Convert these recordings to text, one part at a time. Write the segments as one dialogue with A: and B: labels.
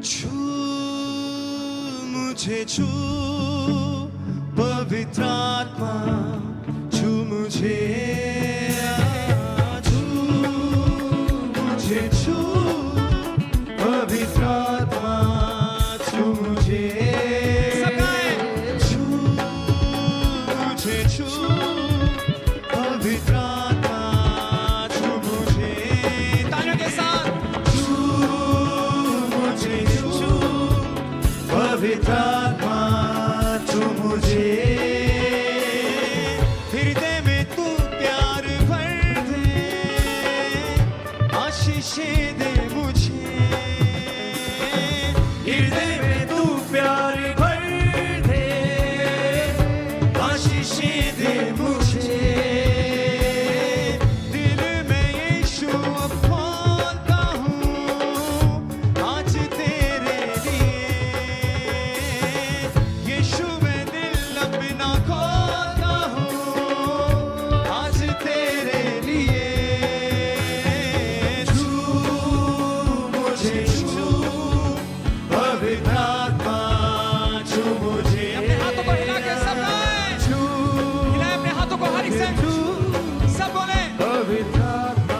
A: छू मुझे छू पवित्र आत्मा छू मुझे छू मुझे छू पवित्र आत्मा छू मुझे छू मुझे छू पवित्र आत्मा छू मुझे तालियों के साथ छू मुझे छू पवित्र आत्मा छू मुझे हृदय में तू प्यार भर दे आशीषें दे मुझे हृदय में तू प्यार भर दे आशीषें दे मुझे दिल में यीशु अब खोलता हूँ आज तेरे लिए यीशु मैं दिल अपना खोलता हूँ आज तेरे लिए छू मुझे छू पवित्र आत्मा छू मुझे
B: अपने हाथों को हिला के सब गाएं।
A: छू
B: हिलाएं अपने हाथों को हर एक संग सब बोले
A: पवित्र आत्मा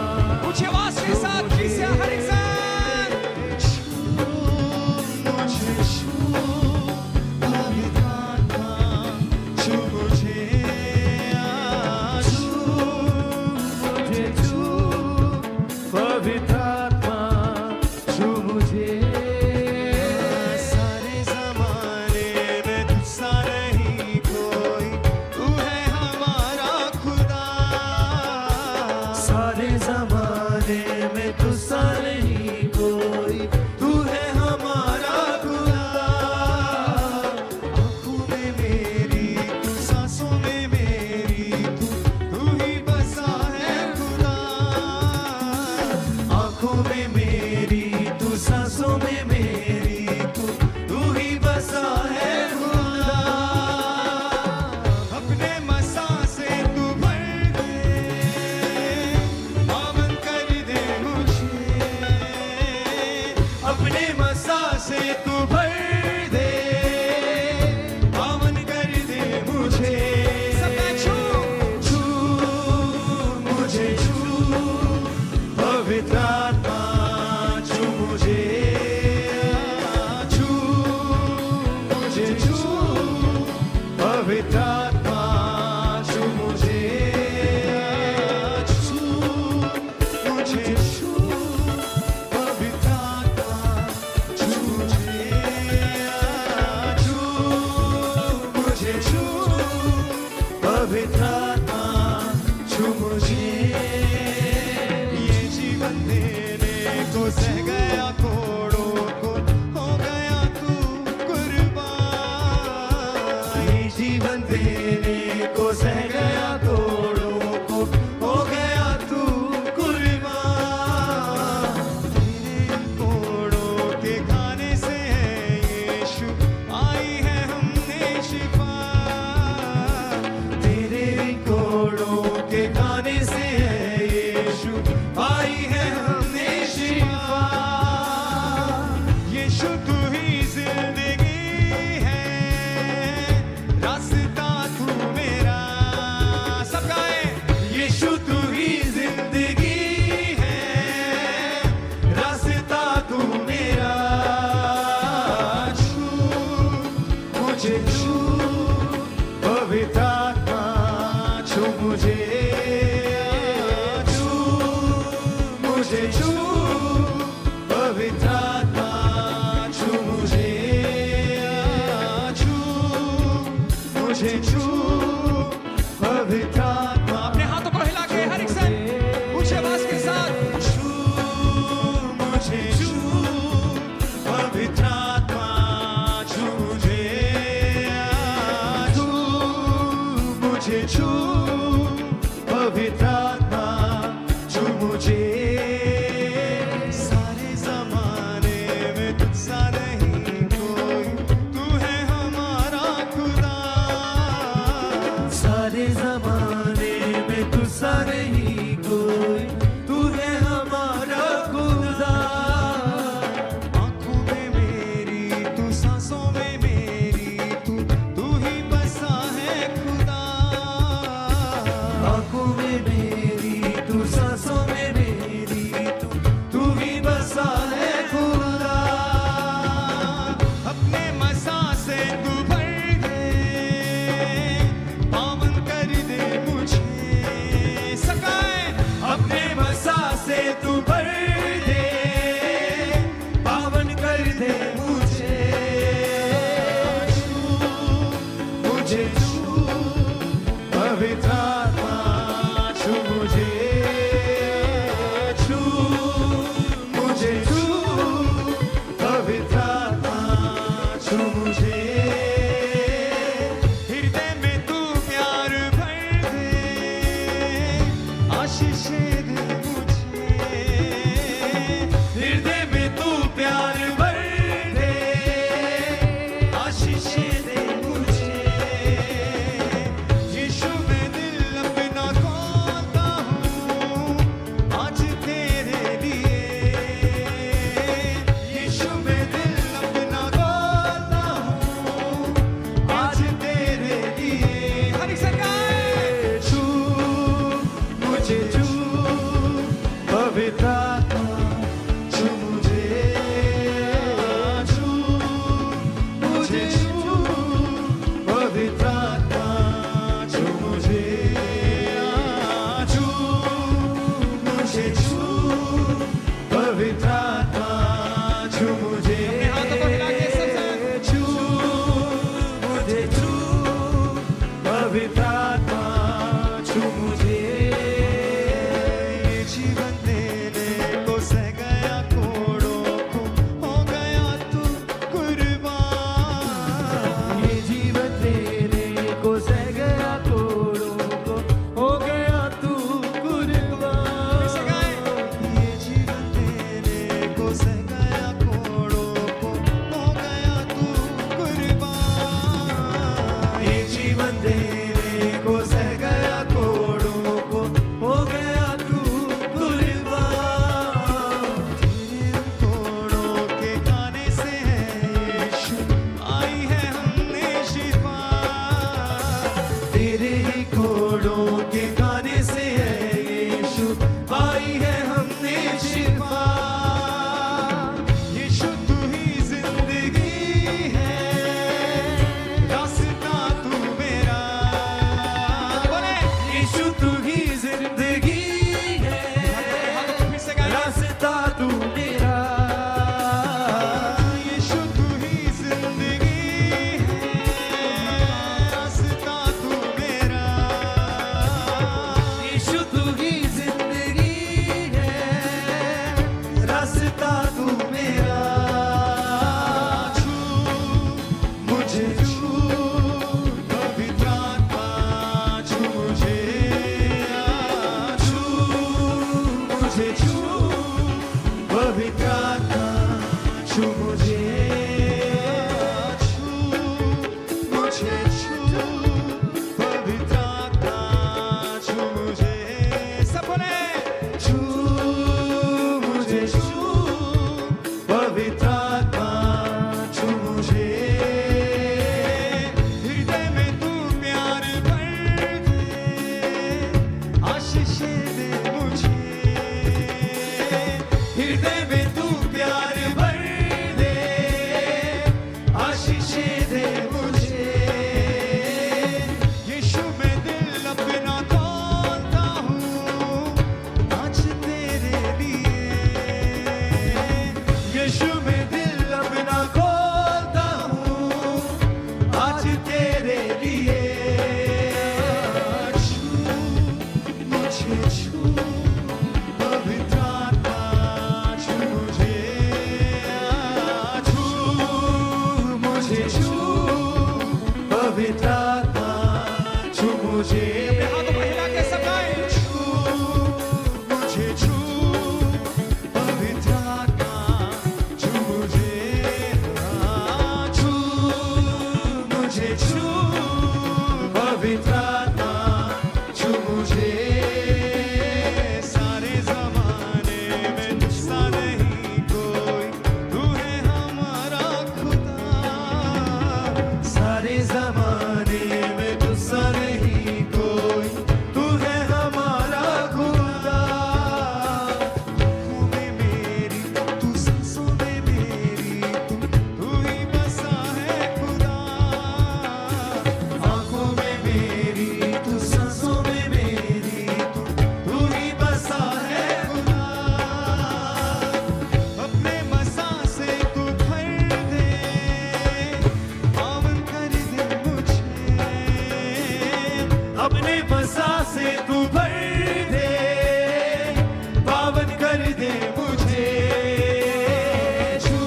B: ऊंची आवाज के साथ किसे हर एक संग
A: मुझे छू पवित्र आत्मा छू मुझे छू मुझे छू पवित्र आत्मा छू मुझे सारे ज़माने में तुझसा नहीं कोई तू है हमारा खुदा सारे ज़माने में तुझसा नहीं कोई तू है हमारा खुदा आँखों में मेरी तू सांसों में मेरी तू ही बसा है खुदा आँखों में मेरी तू सांसों में मेरी तू ही बसा है खुदा अपने मसा से तू भर दे पावन कर दे मुझे अपने मसा से तू भर दे पावन कर दे मुझे
B: सब गाएं। छू
A: छू मुझे छू पवित्र आत्मा छू मुझे छू मुझे छू पवित्र आत्मा छू मुझे छू मुझे छू पवित्र आत्मा छू मुझे छू मुझे छू पवित्र आत्मा छू मुझे ये जीवन देने को सह गया कोड़ों को हो गया तू कुर्बान ये जीवन देने को सह गया कोड़ों को हो गया तू कुर्बान तेरे कोड़ों के खाने से है यीशु आई है हमने शिफा तेरे कोड़ों के खाने से है यीशु आई है हमने शिफा यीशु तू ही जिंदगी है रास्ता तू मेरा सब गाएं यीशु तू ही जिंदगी है रास्ता तू मेरा छू मुझे छू पवित्र आत्मा छू मुझे छू मुझे छू पवित्र आत्मा छू मुझे छू मुझे छू पवित्र आत्मा
B: अपने हाथों को हिला के हर एक संग ऊंची आवाज के साथ
A: छू मुझे छू पवित्र आत्मा छू मुझे छू मुझे छू पवित्र आत्मा छू मुझे सारे ज़माने सह गया कोड़ों को, हो गया तू कुर्बान। ये जीवन देने को सह गया कोड़ों को, हो गया तू कुर्बान। तेरे कोड़ों के गाने से है यीशु, आई है हमने शिफा। तेरे ही कोड़ों के गाने से है यीशु, आई है हमने शिफा। यीशु तू ही जिंदगी है, रास्ता तू मेरा।
B: बोले
A: यीशु तू ही जिंदगी है,
B: हाथों को फिर से गाइए।
A: रास्ता तू मेरा। यीशु तू ही जिंदगी है, रास्ता तू मेरा। यीशु तू ही जिंदगी है, रास्ता तू मेरा। छू मुझे छू, पवित्र आत्मा छू मुझे। छू मुझे छू, पवित्र आत्मा छू मुझे। छू मुझे छू, पवित्र आत्मा छू मुझे।
B: सब बोले
A: छू मुझे छू, पवित्र आत्मा छू मुझे। हृदय में तू प्यार भर दे, आशीषें दे मुझे। हृदय में तू प्यार भर दे, आशीषें दे मुझे। यीशु मैं दिल अपना खोलता हूँ आज तेरे लिए। यीशु मैं दिल अपना खोलता हूँ आज तेरे लिए। छू मुझे छू, पवित्र आत्मा छू मुझे। छू मुझे छू, पवित्र आत्मा छू मुझे।
B: हाथों को हिला के सब गाएं।
A: छू मुझे छू, पवित्र आत्मा छू मुझे। छू मुझे छू, पवित्र आत्मा छू मुझे। सारे ज़माने में तुझसा नहीं कोई, तू है हमारा खुदा। सारे ज़माने में तुझसा नहीं कोई, तू है हमारा खुदा। आँखों में मेरी तू, सांसों में मेरी तू ही बसा है खुदा। आँखों में मेरी तू, सांसों में मेरी तू ही बसा है खुदा। अपने मसा से तू भर दे, पावन कर दे मुझे। अपने मसा से तू भर दे, पावन कर दे मुझे। छू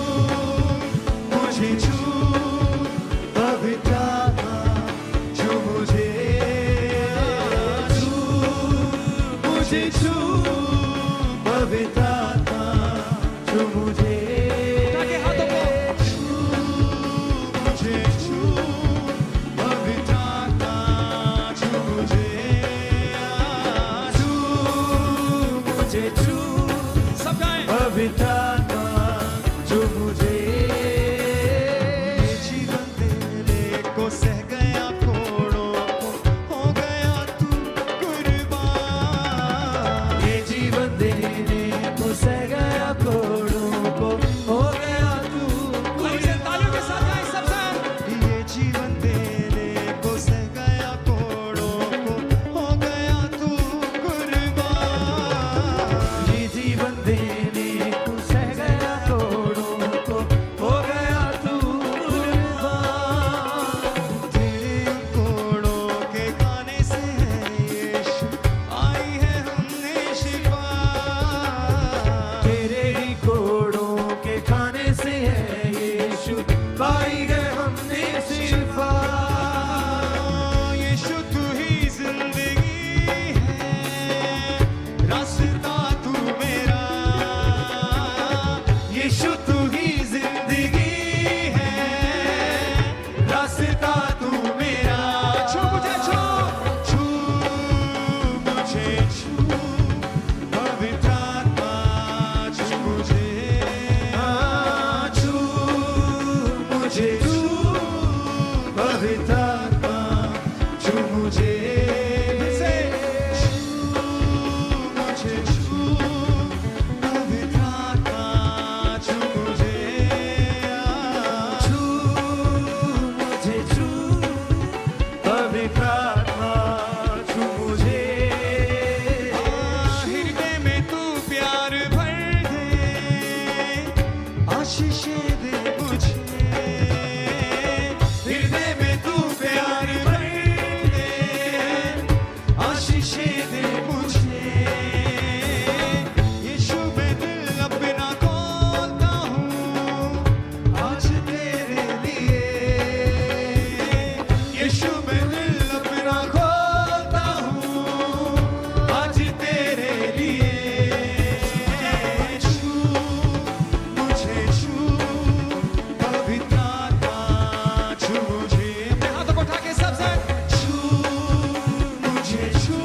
A: मुझे छू, पवित्र आत्मा छू मुझे। छू मुझे छू, पवित्र आत्मा छू मुझे।
B: उठा के हाथों को
A: छू मुझे छू, पवित्र आत्मा छू मुझे। छू मुझे छू,
B: सब गाएं।
A: पवित्र आत्मा छू मुझे। ये जीवन देने को सह गया कोड़ों को, हो गया तू कुर्बान। ये जीवन देने को सह गया कोड़ों को, हो गया तू
B: ताली से तालियों के साथ गाएं सब साथ।
A: ये जीवन देने को सह गया कोड़ों को, हो गया तू कुर्बान। ये जीवन देने को सह आशीषें दे मुझे, हृदय में तू प्यार भर दे, आशीषें दे मुझे। यीशु मैं दिल अपना खोलता हूँ आज तेरे लिए, यीशु मैं दिल अपना खोलता हूँ आज तेरे लिए। छू मुझे, छू पवित्र आत्मा, छू मुझे,
B: अपने हाथों को उठा के सब संग
A: छू मुझे, छू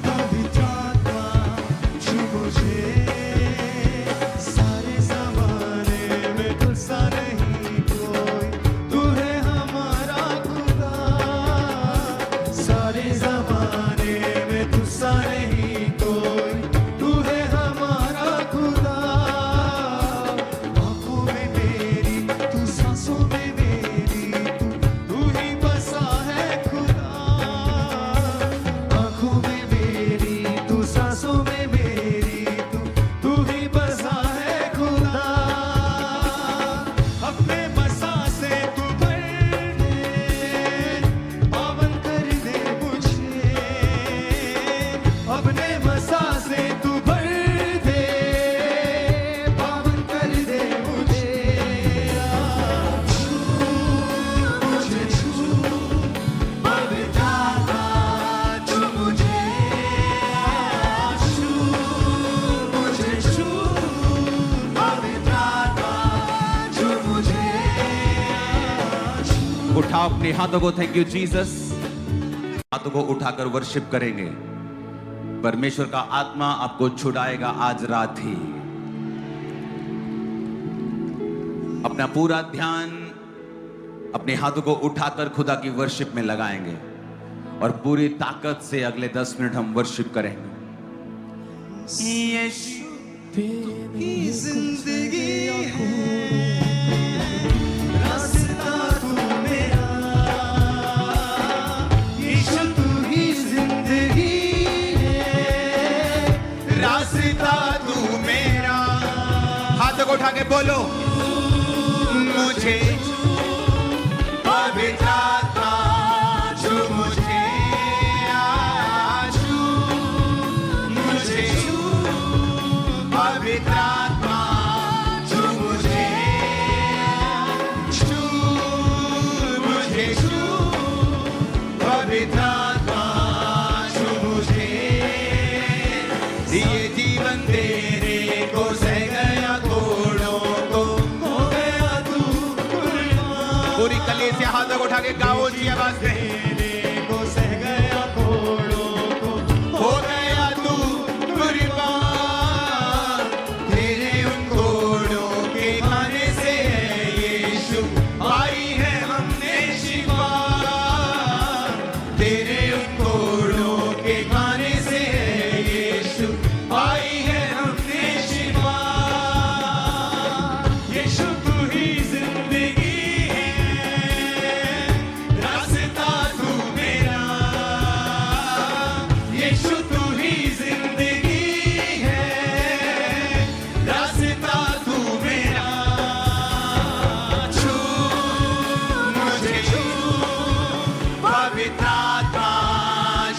A: पवित्र आत्मा, छू मुझे। सारे ज़माने में तुझसा नहीं कोई, तू है हमारा खुदा। सारे ज़माने में तुझसा नहीं कोई, तू है हमारा खुदा। आँखों में मेरी तू, सांसों में मेरी तू ही बसा है खुदा। आँखों में मेरी तू, सांसों में मेरी तू ही बसा है खुदा। अपने मसा से तू भर दे, पावन कर दे मुझे। अपने मसा से तू भर दे, पावन कर दे मुझे। छू मुझे, छू पवित्र आत्मा, छू मुझे। छू मुझे, छू पवित्र आत्मा, छू मुझे।
C: उठाओ अपने हाथों को। Thank you Jesus. हाथों को उठाकर वर्शिप करेंगे। परमेश्वर का आत्मा आपको छुड़ाएगा आज रात ही। अपना पूरा ध्यान अपने हाथों को उठाकर खुदा की वर्शिप में लगाएंगे और पूरी ताकत से अगले 10 मिनट हम वर्शिप करेंगे। यीशु
A: तेरी जिंदगी है, रास्ता तू मेरा। यीशु तू ही जिंदगी है, रास्ता तू मेरा।
C: हाथों को उठा के बोलो,
A: मुझे पवित्र आत्मा, छू मुझे। छू मुझे, छू पवित्र आत्मा, छू मुझे। छू मुझे, छू पवित्र आत्मा, छू मुझे। ये जीवन तेरे को सह गया, कोड़ों को हो गया तू कुर्बान।
C: पूरी कलीसिया हाथों को उठा के गाओ जी आवाज में।
A: तेरे को सह गया, कोड़ों को हो गया तू कुर्बान। तेरे उन कोड़ों के खाने से यीशु पाई है हमने शिफा। तेरे उन कोड़ों के खाने से यीशु पाई है हमने शिफा। यीशु तू ही जिंदगी है, रास्ता तू मेरा। यीशु तू ही जिंदगी है, रास्ता तू मेरा। छू मुझे, छू पवित्र आत्मा,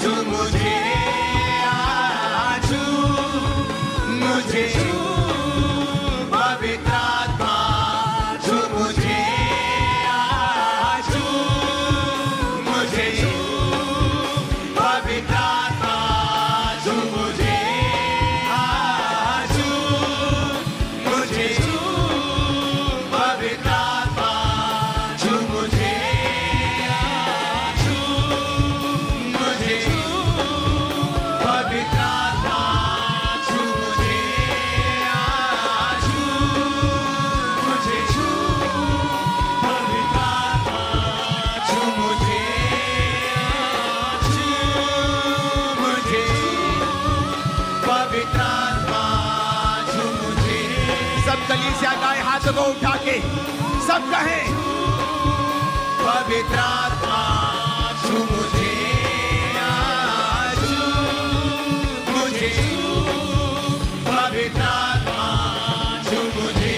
A: छू मुझे। छू मुझे, छू पवित्र आत्मा, छू मुझे। छू मुझे, छू पवित्र आत्मा, छू मुझे। छू मुझे, छू पवित्र आत्मा, छू मुझे। छू मुझे, छू पवित्र आत्मा, छू मुझे। छू मुझे, छू पवित्र आत्मा, छू मुझे। छू मुझे, पवित्र आत्मा, छू मुझे।
C: सब कलीसिया गाए हाथों को उठा के, सब कहें
A: पवित्र आत्मा, छू मुझे। छू मुझे, पवित्र आत्मा, छू मुझे।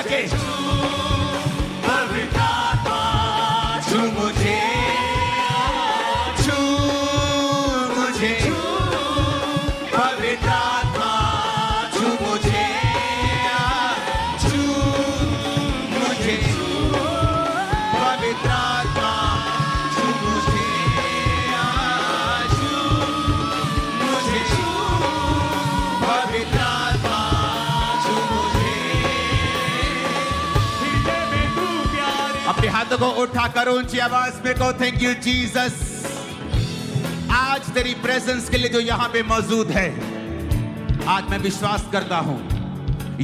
C: के पवित्र आत्मा छू मुझे, छू मुझे, पवित्र आत्मा छू मुझे, छू मुझे, पवित्र आत्मा छू मुझे, छू मुझे, पवित्र आत्मा छू मुझे।
A: हृदय में तू प्यारे
C: अपने हाथों को उठाकर ऊंची आवाज में कहो, थैंक यू जीसस। आज तेरी प्रेजेंस के लिए जो यहां पे मौजूद है, आज मैं विश्वास करता हूं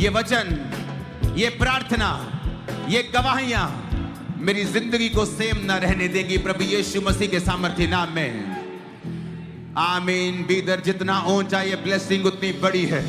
C: ये वचन, ये प्रार्थना, ये गवाहियां मेरी जिंदगी को सेम न रहने देंगी प्रभु यीशु मसीह के सामर्थ्य नाम में। आमीन। भीतर जितना ऊंचा ये ब्लेसिंग उतनी बड़ी है।